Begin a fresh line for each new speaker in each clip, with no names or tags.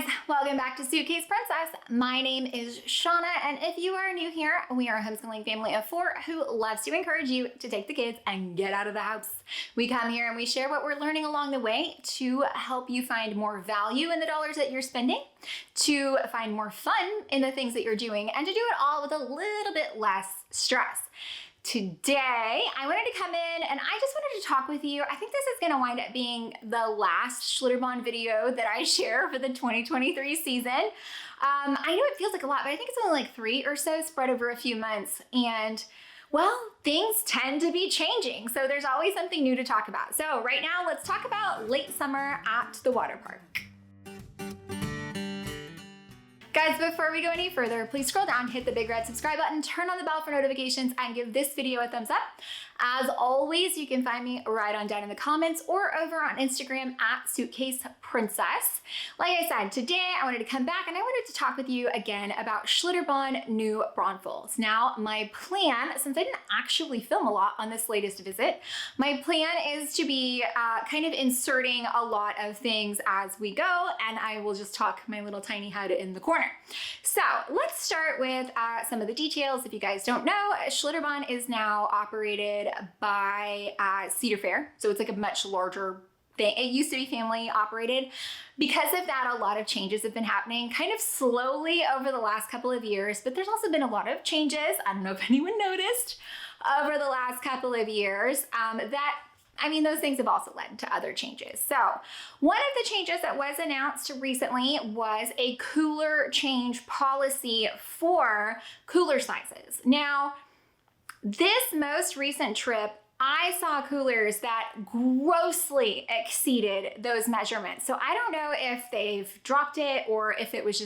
guys, welcome back to Suitcase Princess. My name is Shanna, and if you are new here, we are a homeschooling family of 4 who loves to encourage you to take the kids and get out of the house. We come here and we share what we're learning along the way to help you find more value in the dollars that you're spending, to find more fun in the things that you're doing, and to do it all with a little bit less stress. Today, I wanted to come in and I just wanted to talk with you. I think this is going to wind up being the last Schlitterbahn video that I share for the 2023 season. I know it feels like a lot, but I think it's only like 3 or so spread over a few months. And well, things tend to be changing. So there's always something new to talk about. So right now, let's talk about late summer at the water park. Guys, before we go any further, please scroll down, hit the big red subscribe button, turn on the bell for notifications, and give this video a thumbs up. As always, you can find me right on down in the comments or over on Instagram at Suitcase Princess. Like I said, today I wanted to come back and I wanted to talk with you again about Schlitterbahn New Braunfels. Now, my plan, since I didn't actually film a lot on this latest visit, my plan is to be kind of inserting a lot of things as we go, and I will just talk my little tiny head in the corner. So let's start with some of the details. If you guys don't know, Schlitterbahn is now operated by Cedar Fair. So it's like a much larger thing. It used to be family operated. Because of that, a lot of changes have been happening kind of slowly over the last couple of years, but there's also been a lot of changes. I don't know if anyone noticed over the last couple of years those things have also led to other changes. So one of the changes that was announced recently was a cooler change policy for cooler sizes. Now, this most recent trip, I saw coolers that grossly exceeded those measurements. So I don't know if they've dropped it or if it was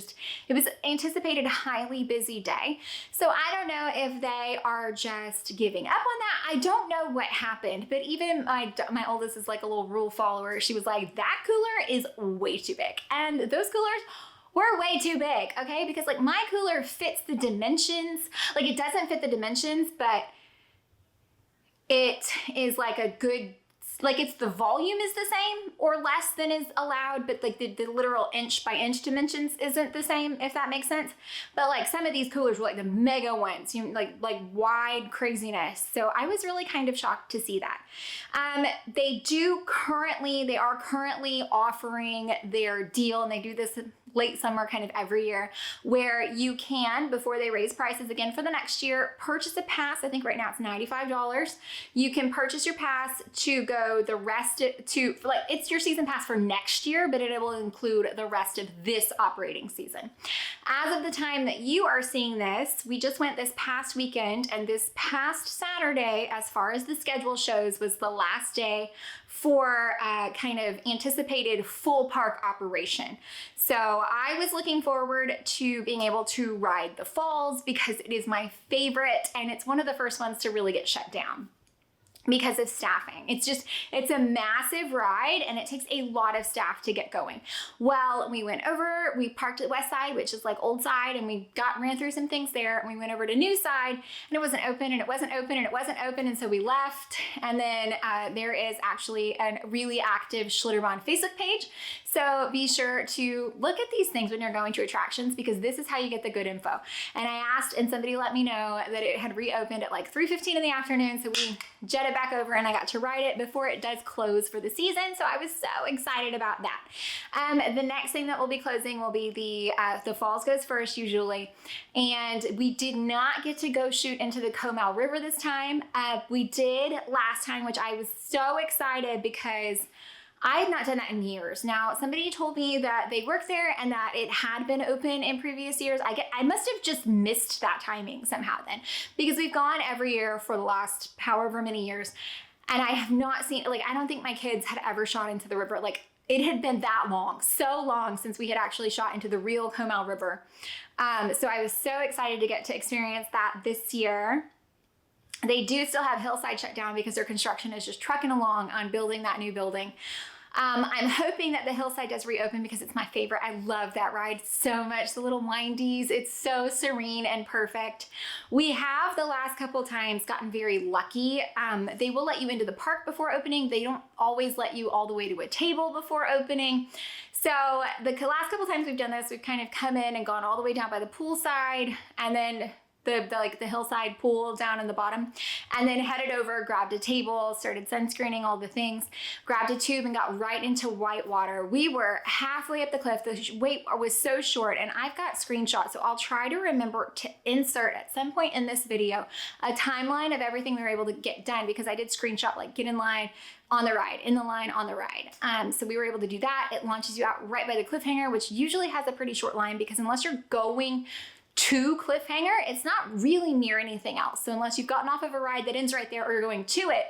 anticipated highly busy day. So I don't know if they are just giving up on that. I don't know what happened, but even my oldest is like a little rule follower. She was like, that cooler is way too big. And those coolers were way too big, okay? Because like my cooler fits the dimensions. Like it doesn't fit the dimensions, but it is like a good, like it's the volume is the same or less than is allowed, but like the literal inch by inch dimensions isn't the same, if that makes sense. But like some of these coolers were like the mega ones, like wide craziness. So I was really kind of shocked to see that. They are currently offering their deal, and they do this late summer kind of every year, where you can, before they raise prices again for the next year, purchase a pass. I think right now it's $95. You can purchase your pass to go it's your season pass for next year, but it will include the rest of this operating season. As of the time that you are seeing this, we just went this past weekend, and this past Saturday, as far as the schedule shows, was the last day for kind of anticipated full park operation. So I was looking forward to being able to ride the falls because it is my favorite, and it's one of the first ones to really get shut down because of staffing. It's a massive ride, and it takes a lot of staff to get going. Well, we parked at West Side, which is like Old Side, and we ran through some things there, and we went over to New Side, and it wasn't open, and it wasn't open, and it wasn't open, and so we left. And then there is actually a really active Schlitterbahn Facebook page. So be sure to look at these things when you're going to attractions, because this is how you get the good info. And I asked, and somebody let me know that it had reopened at like 3:15 in the afternoon. So we jetted back over, and I got to ride it before it does close for the season. So I was so excited about that. The next thing that will be closing will be the falls goes first usually. And we did not get to go shoot into the Comal River this time. We did last time, which I was so excited because I had not done that in years. Now, somebody told me that they worked there and that it had been open in previous years. I must have just missed that timing somehow then, because we've gone every year for the last however many years, and I have not seen, I don't think my kids had ever shot into the river. It had been that long, so long since we had actually shot into the real Comal River. So I was so excited to get to experience that this year. They do still have Hillside shut down because their construction is just trucking along on building that new building. I'm hoping that the hillside does reopen because it's my favorite. I love that ride so much. The little windies, it's so serene and perfect. We have the last couple times gotten very lucky. They will let you into the park before opening. They don't always let you all the way to a table before opening. So the last couple times we've done this, we've kind of come in and gone all the way down by the poolside, and then the hillside pool down in the bottom, and then headed over, grabbed a table, started sunscreening, all the things, grabbed a tube and got right into white water. We were halfway up the cliff. The wait was so short, and I've got screenshots, so I'll try to remember to insert at some point in this video a timeline of everything we were able to get done, because I did screenshot like get in line, on the ride, in the line, on the ride. So we were able to do that. It launches you out right by the cliffhanger, which usually has a pretty short line, because unless you're going to cliffhanger, it's not really near anything else. So unless you've gotten off of a ride that ends right there or you're going to it,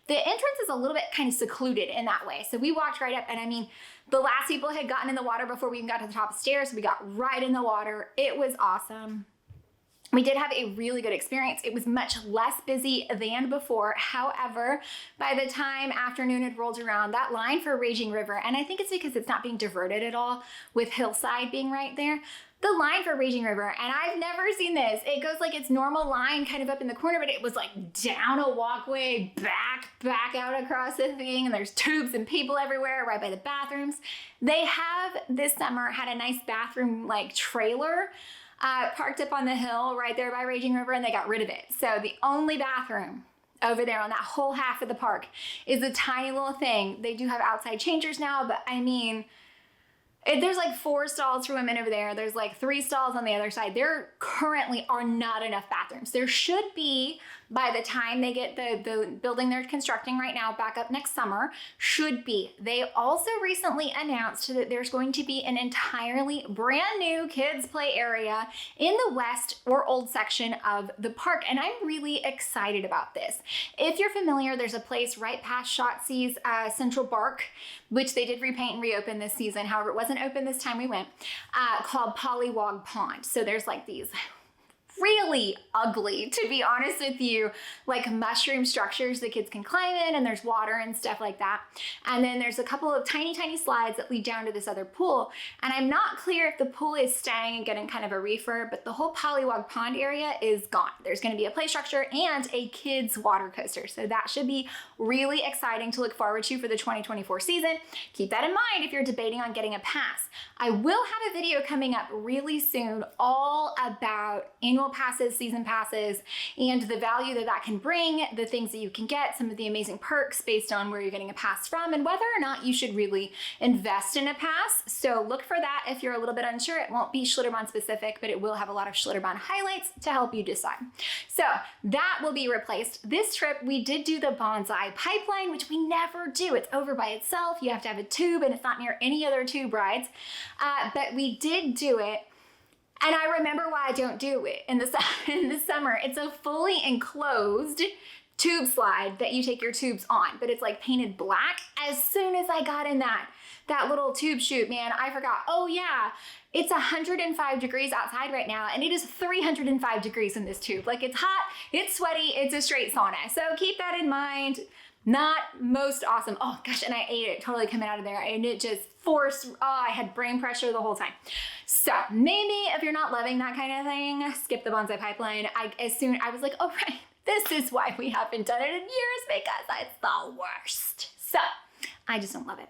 the entrance is a little bit kind of secluded in that way. So we walked right up, and I mean, the last people had gotten in the water before we even got to the top of the stairs. So we got right in the water. It was awesome. We did have a really good experience. It was much less busy than before. However, by the time afternoon had rolled around, that line for Raging River, and I think it's because it's not being diverted at all with Hillside being right there, the line for Raging River, and I've never seen this. It goes like its normal line kind of up in the corner, but it was like down a walkway, back out across the thing, and there's tubes and people everywhere right by the bathrooms. They have this summer had a nice bathroom like trailer parked up on the hill right there by Raging River, and they got rid of it. So the only bathroom over there on that whole half of the park is a tiny little thing. They do have outside changers now, but I mean, there's like 4 stalls for women over there. There's like 3 stalls on the other side. There currently are not enough bathrooms. There should be, by the time they get the building they're constructing right now back up next summer, should be. They also recently announced that there's going to be an entirely brand new kids play area in the west or old section of the park, and I'm really excited about this. If you're familiar, there's a place right past Shotzi's Central Bark, which they did repaint and reopen this season. However, it wasn't open this time we went, called Pollywog Pond. So there's like these really ugly, to be honest with you, like mushroom structures the kids can climb in, and there's water and stuff like that. And then there's a couple of tiny slides that lead down to this other pool. And I'm not clear if the pool is staying and getting kind of a refurb, but the whole Pollywog Pond area is gone. There's going to be a play structure and a kids water coaster. So that should be really exciting to look forward to for the 2024 season. Keep that in mind if you're debating on getting a pass. I will have a video coming up really soon all about annual passes, season passes, and the value that that can bring, the things that you can get, some of the amazing perks based on where you're getting a pass from, and whether or not you should really invest in a pass. So look for that if you're a little bit unsure. It won't be Schlitterbahn specific, but it will have a lot of Schlitterbahn highlights to help you decide. So that will be replaced. This trip, we did do the bonsai pipeline, which we never do. It's over by itself. You have to have a tube, and it's not near any other tube rides. But we did do it. And I remember why I don't do it in the summer. It's a fully enclosed tube slide that you take your tubes on, but it's like painted black. As soon as I got in that little tube chute, man, I forgot, oh yeah, it's 105 degrees outside right now, and it is 305 degrees in this tube. Like, it's hot, it's sweaty, it's a straight sauna. So keep that in mind. Not most awesome. Oh gosh, and I ate it totally coming out of there, and it just forced, I had brain pressure the whole time. So maybe if you're not loving that kind of thing, skip the bonsai pipeline. I was like, oh right, this is why we haven't done it in years, because it's the worst. So I just don't love it.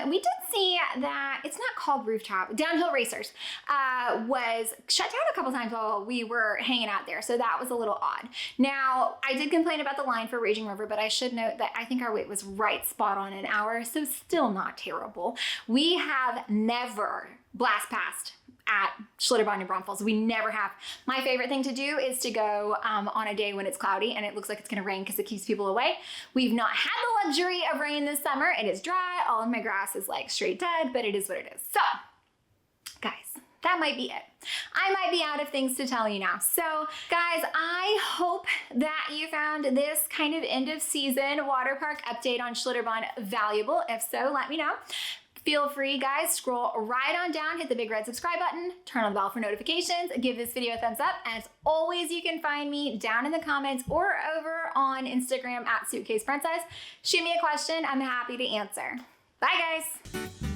We did see that it's not called Rooftop. Downhill Racers was shut down a couple times while we were hanging out there, so that was a little odd. Now, I did complain about the line for Raging River, but I should note that I think our wait was right spot on an hour, so still not terrible. We have never blast passed at Schlitterbahn in Braunfels. We never have. My favorite thing to do is to go on a day when it's cloudy and it looks like it's gonna rain because it keeps people away. We've not had the luxury of rain this summer. It is dry. All of my grass is like straight dead, but it is what it is. So, guys, that might be it. I might be out of things to tell you now. So, guys, I hope that you found this kind of end of season water park update on Schlitterbahn valuable. If so, let me know. Feel free, guys, scroll right on down, hit the big red subscribe button, turn on the bell for notifications, give this video a thumbs up, and as always, you can find me down in the comments or over on Instagram at Suitcase Princess. Shoot me a question, I'm happy to answer. Bye, guys.